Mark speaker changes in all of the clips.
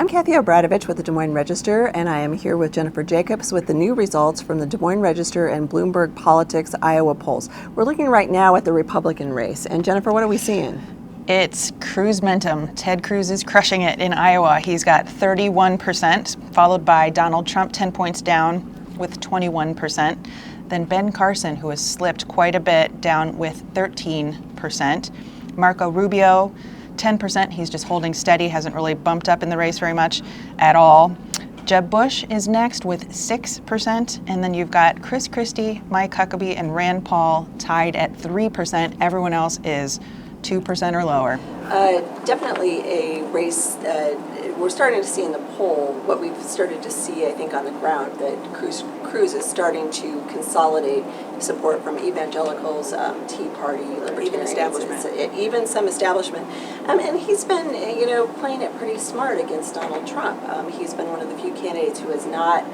Speaker 1: I'm Kathy Obradovich with the Des Moines Register, and I am here with Jennifer Jacobs with the new results from the Des Moines Register and Bloomberg Politics Iowa polls. We're looking right now at the Republican race. And Jennifer, what are we seeing?
Speaker 2: It's Cruz-mentum. Ted Cruz is crushing it in Iowa. He's got 31%, followed by Donald Trump, 10 points down with 21%. Then Ben Carson, who has slipped quite a bit, down with 13%. Marco Rubio, 10%. He's just holding steady, hasn't really bumped up in the race very much at all. Jeb Bush is next with 6%. And then you've got Chris Christie, Mike Huckabee, and Rand Paul tied at 3%. Everyone else is 2% or lower.
Speaker 1: Definitely a race. We're starting to see in the poll what we've started to see, I think, on the ground, that Cruz is starting to consolidate support from evangelicals, Tea Party, libertarians, even some establishment. And he's been, playing it pretty smart against Donald Trump. He's been one of the few candidates who has not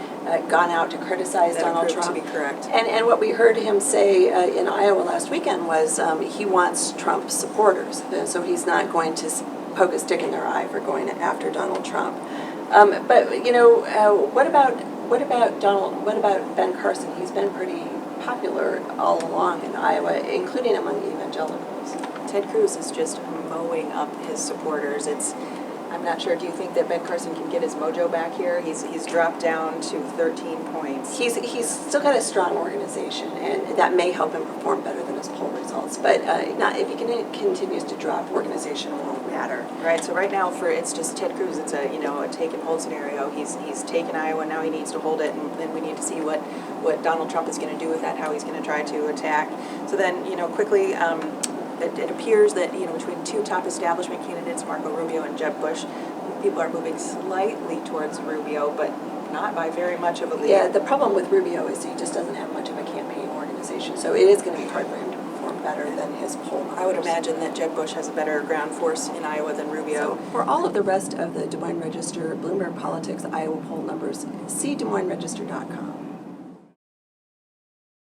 Speaker 1: gone out to criticize Donald Trump.
Speaker 3: To be correct.
Speaker 1: And what we heard him say in Iowa last weekend was he wants Trump supporters, so he's not going to poke a stick in their eye for going after Donald Trump. But what about Ben Carson? He's been pretty popular all along in Iowa, including among evangelicals.
Speaker 3: Ted Cruz is just mowing up his supporters. I'm not sure. Do you think that Ben Carson can get his mojo back here? He's dropped down to 13 points.
Speaker 1: He's still got a strong organization, and that may help him perform better than his poll results. But not if he continues to drop, organization won't matter.
Speaker 3: Right. So right now, it's just Ted Cruz. It's a take and hold scenario. He's taken Iowa. Now he needs to hold it, and then we need to see what Donald Trump is going to do with that. How he's going to try to attack. So then quickly. It appears that between two top establishment candidates, Marco Rubio and Jeb Bush, people are moving slightly towards Rubio, but not by very much of a lead.
Speaker 1: Yeah, the problem with Rubio is he just doesn't have much of a campaign organization, so it is going to be hard for him to perform better than his poll numbers.
Speaker 3: I would imagine that Jeb Bush has a better ground force in Iowa than Rubio.
Speaker 1: So for all of the rest of the Des Moines Register, Bloomberg Politics, Iowa poll numbers, see DesMoinesRegister.com.